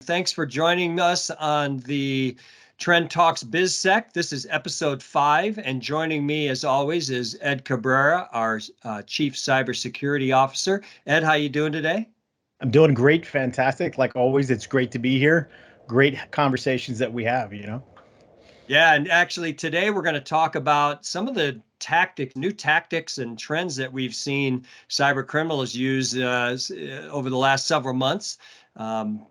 Thanks for joining us on the Trend Talks BizSec. This is episode 5, and joining me, as always, is Ed Cabrera, our Chief Cybersecurity Officer. Ed, how you doing today? I'm doing great, fantastic. Like always, it's great to be here. Great conversations that we have. Yeah, and actually today we're going to talk about some of the new tactics and trends that we've seen cyber criminals use over the last several months. Um,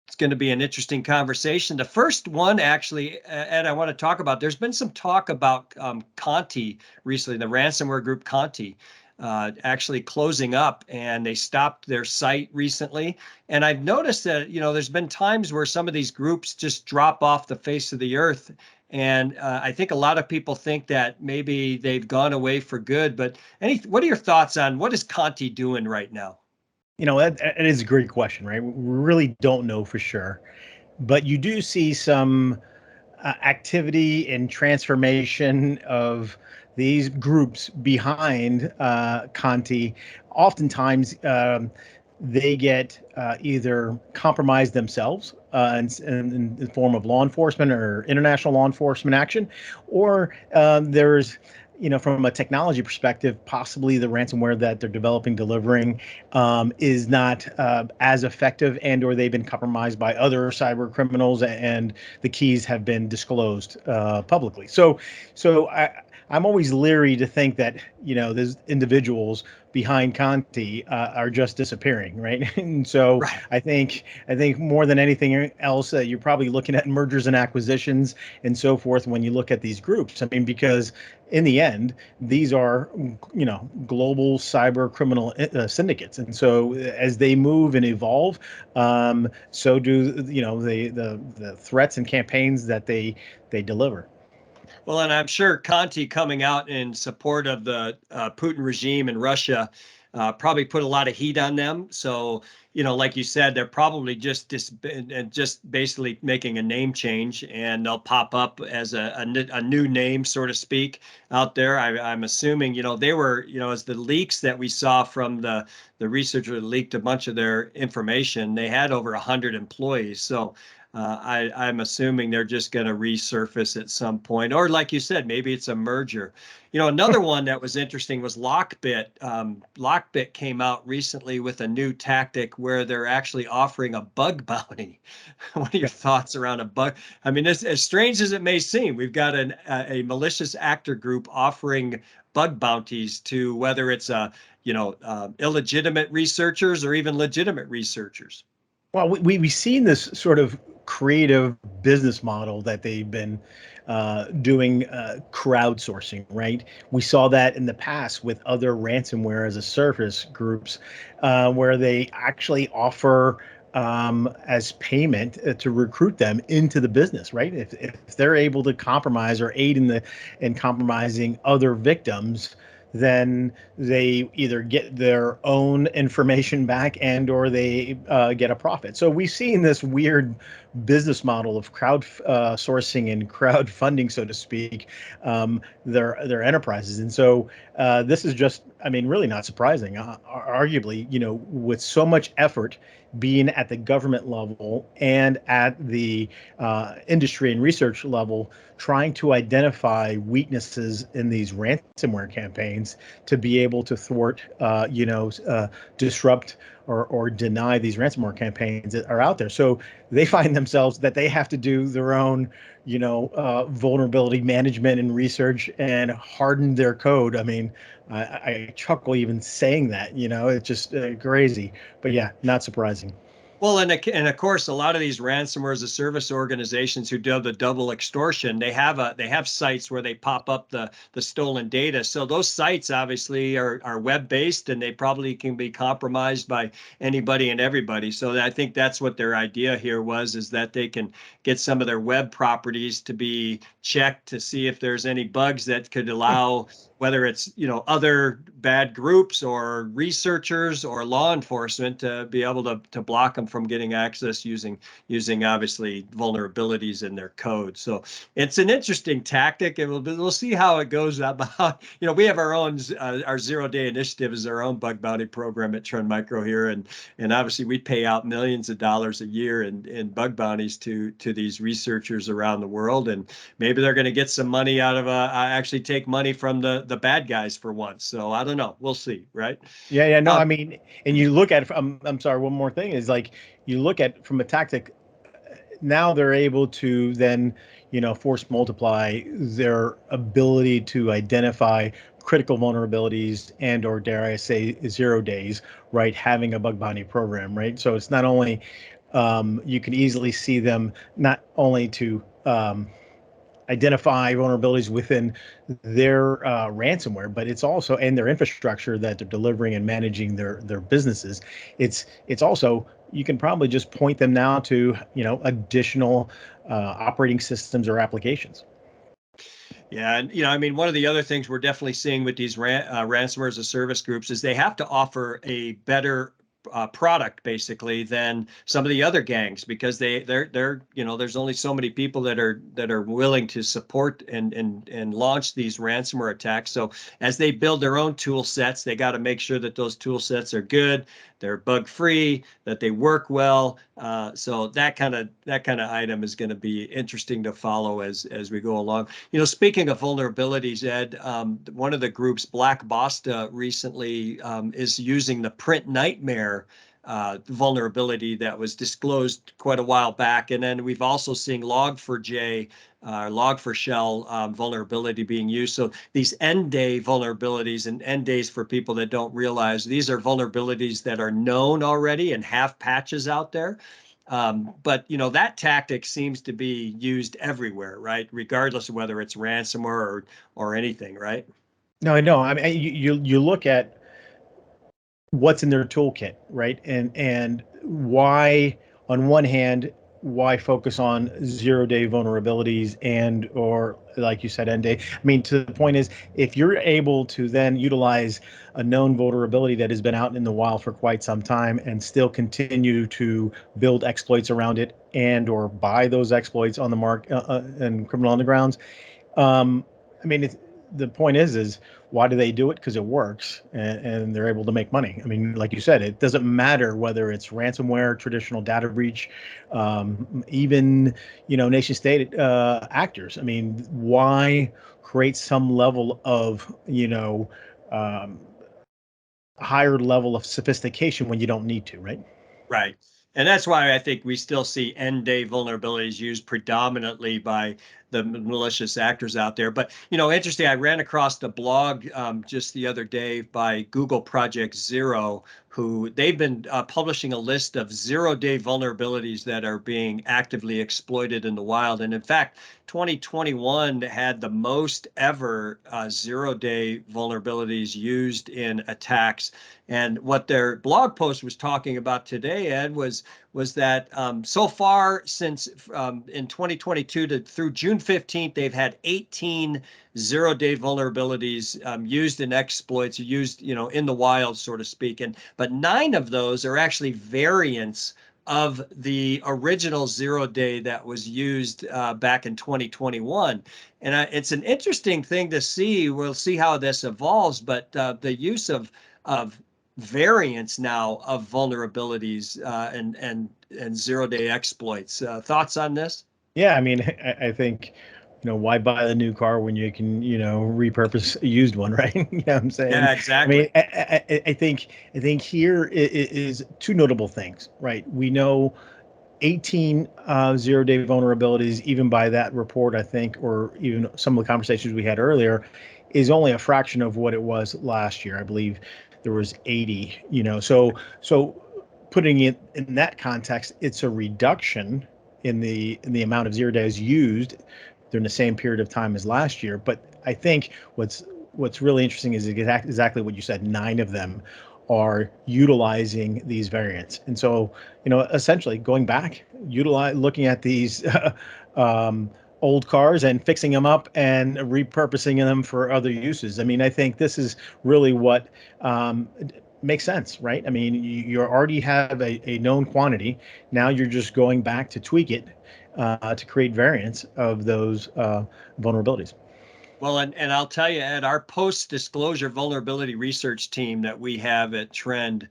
it's going to be an interesting conversation. The first one, actually, Ed, I want to talk about. There's been some talk about Conti recently, the ransomware group Conti, actually closing up, and they stopped their site recently. And I've noticed that, there's been times where some of these groups just drop off the face of the earth. And I think a lot of people think that maybe they've gone away for good. But what are your thoughts on what is Conti doing right now? That is a great question, right? We really don't know for sure, but you do see some activity and transformation of these groups behind Conti. Oftentimes, they get either compromised themselves in the form of law enforcement or international law enforcement action, or there's from a technology perspective, possibly the ransomware that they're developing, delivering is not as effective, or they've been compromised by other cyber criminals, and the keys have been disclosed publicly. So I'm always leery to think that there's individuals behind Conti are just disappearing, right? And so Right. I think more than anything else, you're probably looking at mergers and acquisitions and so forth when you look at these groups. I mean, because in the end, these are global cyber criminal syndicates, and so as they move and evolve, so do the threats and campaigns that they deliver. Well, and I'm sure Conti coming out in support of the Putin regime in Russia probably put a lot of heat on them. So, like you said, they're probably just basically making a name change, and they'll pop up as a new name, so to speak, out there. I'm assuming, they were, as the leaks that we saw from the researcher that leaked a bunch of their information, they had over 100 employees. So I'm assuming they're just going to resurface at some point, or like you said, maybe it's a merger. Another one that was interesting was Lockbit. Lockbit came out recently with a new tactic where they're actually offering a bug bounty. What are your thoughts around a bug? I mean, as strange as it may seem, we've got a malicious actor group offering bug bounties to whether it's illegitimate researchers or even legitimate researchers. Well, we've seen this sort of creative business model that they've been doing, crowdsourcing, right? We saw that in the past with other ransomware as a service groups, where they actually offer as payment to recruit them into the business, right? If they're able to compromise or aid in compromising other victims, then they either get their own information back or they get a profit. So we've seen this weird business model of crowd sourcing and crowdfunding, so to speak, their enterprises. And so this is just, I mean, really not surprising. Arguably, with so much effort being at the government level and at the industry and research level, trying to identify weaknesses in these ransomware campaigns to be able to thwart, disrupt or deny these ransomware campaigns that are out there. So they find themselves that they have to do their own, vulnerability management and research and harden their code. I mean, I chuckle even saying that, it's just crazy. But yeah, not surprising. Well, and of course, a lot of these ransomware as a service organizations who do the double extortion, they have sites where they pop up the stolen data. So those sites obviously are web based, and they probably can be compromised by anybody and everybody. So I think that's what their idea here was, is that they can get some of their web properties to be checked to see if there's any bugs that could allow, whether it's other bad groups or researchers or law enforcement, to be able to block them them from getting access using obviously vulnerabilities in their code. So it's an interesting tactic, and we'll see how it goes. About we have our own our 0-day initiative is our own bug bounty program at Trend Micro here, and obviously we pay out millions of dollars a year in bug bounties to these researchers around the world, and maybe they're going to get some money out of actually take money from the bad guys for once. So I don't know. We'll see, right? Yeah, no, I mean, and you look at it from, I'm sorry, one more thing is like you look at from a tactic. Now they're able to then, force multiply their ability to identify critical vulnerabilities and or dare I say 0 days, right? Having a bug bounty program, right? So it's not only you can easily see them not only to identify vulnerabilities within their ransomware, but it's also in their infrastructure that they're delivering and managing their businesses. It's also you can probably just point them now to additional operating systems or applications. Yeah, and I mean, one of the other things we're definitely seeing with these ransomware as a service groups is they have to offer a better product basically than some of the other gangs, because they're there's only so many people that are willing to support and launch these ransomware attacks. So as they build their own tool sets, they got to make sure that those tool sets are good, they're bug free, that they work well. So that kind of item is going to be interesting to follow as we go along. Speaking of vulnerabilities, Ed, one of the groups, Black Basta, recently is using the Print Nightmare vulnerability that was disclosed quite a while back. And then we've also seen Log4j, Log4Shell vulnerability being used. So these end day vulnerabilities, and end days for people that don't realize, these are vulnerabilities that are known already and have patches out there. But that tactic seems to be used everywhere, right? Regardless of whether it's ransomware or anything, right? No, I know. I mean, you look at what's in their toolkit, right? And why, on one hand, why focus on 0-day vulnerabilities and or like you said, end day? I mean, to the point is, if you're able to then utilize a known vulnerability that has been out in the wild for quite some time and still continue to build exploits around it and or buy those exploits on the market and criminal undergrounds, I mean, the point is why do they do it? Because it works and they're able to make money. I mean, like you said, it doesn't matter whether it's ransomware, traditional data breach, even, nation state actors. I mean, why create some level of, higher level of sophistication when you don't need to, right? Right. And that's why I think we still see end day vulnerabilities used predominantly by the malicious actors out there. But, interesting, I ran across the blog just the other day by Google Project Zero, who they've been publishing a list of 0-day vulnerabilities that are being actively exploited in the wild. And in fact, 2021 had the most ever 0-day vulnerabilities used in attacks. And what their blog post was talking about today, Ed, was that so far since in 2022 through June 15th, they've had 18 0-day vulnerabilities used in exploits, used in the wild, so to speak. But 9 of those are actually variants of the original 0-day that was used back in 2021. And it's an interesting thing to see. We'll see how this evolves, but the use of variants now of vulnerabilities and 0-day exploits. Thoughts on this? Yeah, I mean, I think, why buy the new car when you can, repurpose a used one, right? You know what I'm saying? Yeah, I mean, exactly. I think here is two notable things, right? We know 18 0-day vulnerabilities, even by that report, I think, or even some of the conversations we had earlier, is only a fraction of what it was last year. I believe there was 80, so putting it in that context, it's a reduction in the amount of 0 days used during the same period of time as last year. But I think what's really interesting is exactly what you said. 9 of them are utilizing these variants, and so essentially going back, looking at these old cars and fixing them up and repurposing them for other uses. I mean, I think this is really what makes sense, right? I mean, you already have a known quantity. Now you're just going back to tweak it to create variants of those vulnerabilities. Well, and I'll tell you, Ed, our post-disclosure vulnerability research team that we have at Trend,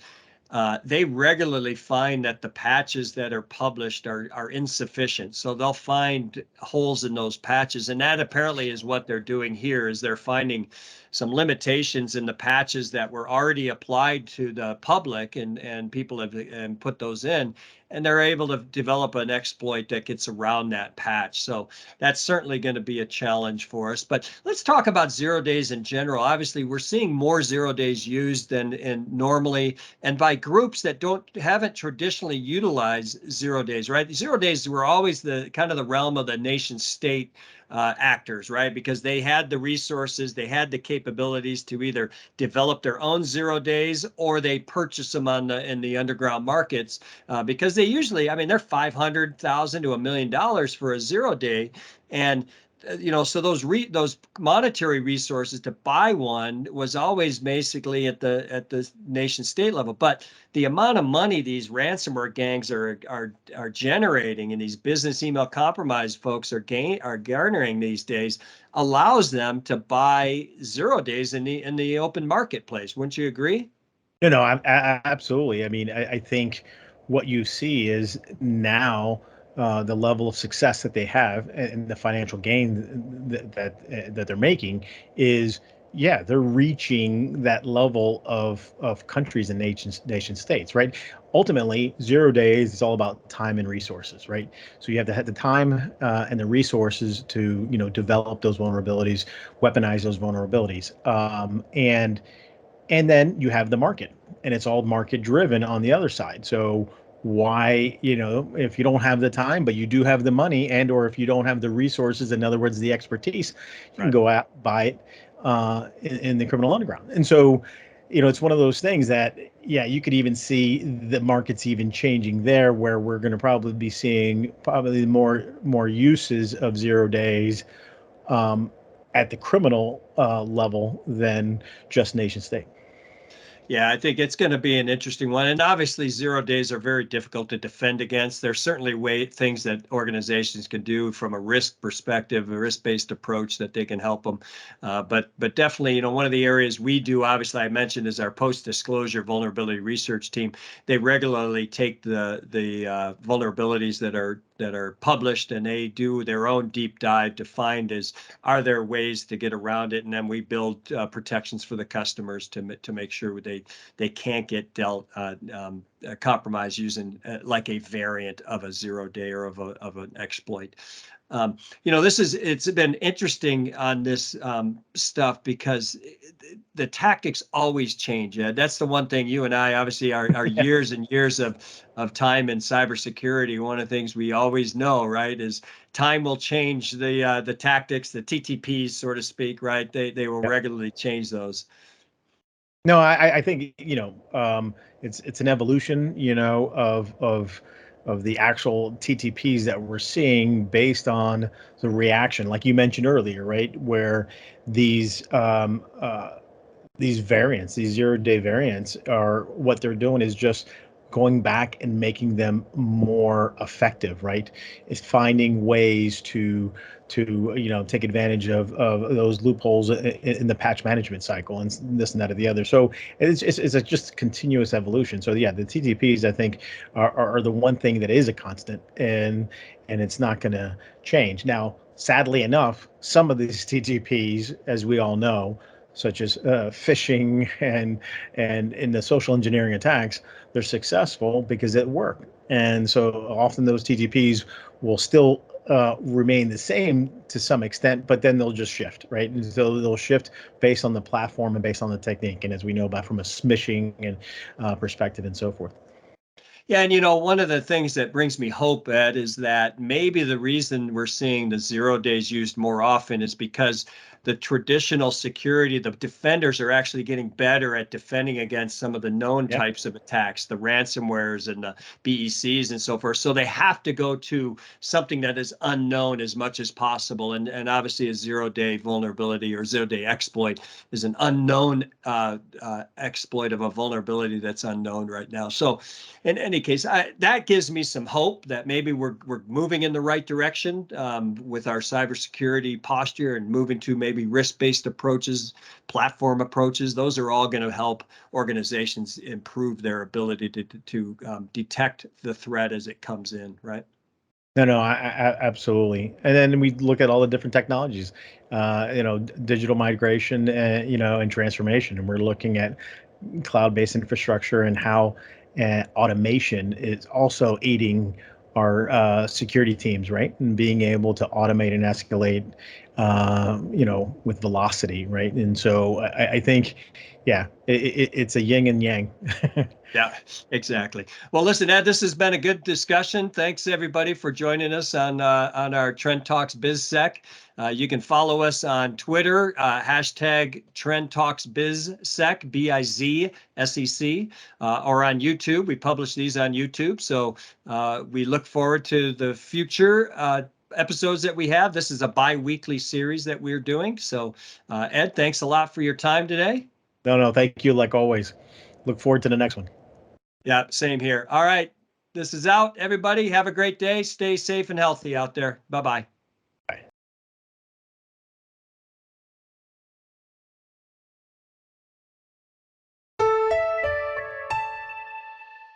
they regularly find that the patches that are published are insufficient. So they'll find holes in those patches, and that apparently is what they're doing here. Is they're finding some limitations in the patches that were already applied to the public, and people have and put those in, and they're able to develop an exploit that gets around that patch. So that's certainly going to be a challenge for us. But let's talk about 0 days in general. Obviously, we're seeing more 0 days used than in normally, and by groups that haven't traditionally utilized 0 days, right? 0 days were always the kind of the realm of the nation state actors, right? Because they had the resources, they had the capabilities to either develop their own 0 days or they purchase them in the underground markets because they usually, I mean, they're $500,000 to $1 million for a 0 day, and so those monetary resources to buy one was always basically at the nation state level. But the amount of money these ransomware gangs are generating, and these business email compromise folks are garnering these days, allows them to buy 0 days in the open marketplace. Wouldn't you agree? Absolutely. I mean, I think what you see is now the level of success that they have and the financial gain that they're making is, yeah, they're reaching that level of countries and nation states, right? Ultimately, 0 days is all about time and resources, right? So you have to have the time and the resources to develop those vulnerabilities, weaponize those vulnerabilities, and then you have the market, and it's all market driven on the other side. So why, if you don't have the time but you do have the money, and or if you don't have the resources, in other words the expertise, you can Right. go out buy it in the criminal underground. And so it's one of those things that, yeah, you could even see the markets even changing there, where we're going to probably be seeing probably more uses of 0 days um, at the criminal level than just nation state. Yeah, I think it's going to be an interesting one. And obviously, 0 days are very difficult to defend against. There's certainly things that organizations can do from a risk perspective, a risk-based approach that they can help them. But definitely, one of the areas we do, obviously, I mentioned, is our post-disclosure vulnerability research team. They regularly take the vulnerabilities that are published, and they do their own deep dive to find are there ways to get around it, and then we build protections for the customers to make sure they can't get dealt compromise using like a variant of a 0 day or of an exploit. It's been interesting on this stuff because the tactics always change. That's the one thing you and I, obviously, our years and years of time in cybersecurity. One of the things we always know, right, is time will change the tactics, the TTPs, so to speak, right? They will regularly change those. No, I think it's an evolution, of the actual TTPs that we're seeing based on the reaction, like you mentioned earlier, right? Where these variants, these 0 day variants, are what they're doing is just going back and making them more effective, right? Is finding ways to take advantage of those loopholes in the patch management cycle and this and that or the other. So it's just continuous evolution. So yeah, the TTPs, I think, are the one thing that is a constant, and it's not going to change. Now, sadly enough, some of these TTPs, as we all know, such as phishing and in the social engineering attacks, they're successful because it worked. And so often those TTPs will still remain the same to some extent, but then they'll just shift, right? And so they'll shift based on the platform and based on the technique, and as we know about from a smishing and perspective and so forth. Yeah, and one of the things that brings me hope, Ed, is that maybe the reason we're seeing the 0 days used more often is because the traditional security, the defenders are actually getting better at defending against some of the known Yep. types of attacks, the ransomwares and the BECs and so forth. So they have to go to something that is unknown as much as possible. And obviously a zero-day vulnerability or zero-day exploit is an unknown exploit of a vulnerability that's unknown right now. So in any case, that gives me some hope that maybe we're moving in the right direction with our cybersecurity posture and moving to maybe risk-based approaches, platform approaches. Those are all going to help organizations improve their ability to detect the threat as it comes in, right? No, absolutely. And then we look at all the different technologies, digital migration, and transformation. And we're looking at cloud-based infrastructure and how automation is also aiding our security teams, right? And being able to automate and escalate, with velocity, right? And so I think, yeah, it's a yin and yang. Yeah, exactly. Well, listen, Ed, this has been a good discussion. Thanks everybody for joining us on our Trend Talks BizSec. You can follow us on Twitter, hashtag Trend Talks BizSec, BIZSEC, or on YouTube. We publish these on YouTube. So we look forward to the future episodes that we have. This is a bi-weekly series that we're doing. So Ed, thanks a lot for your time today. No, thank you. Like always, look forward to the next one. Yeah, same here. All right. This is out. Everybody have a great day. Stay safe and healthy out there. Bye-bye.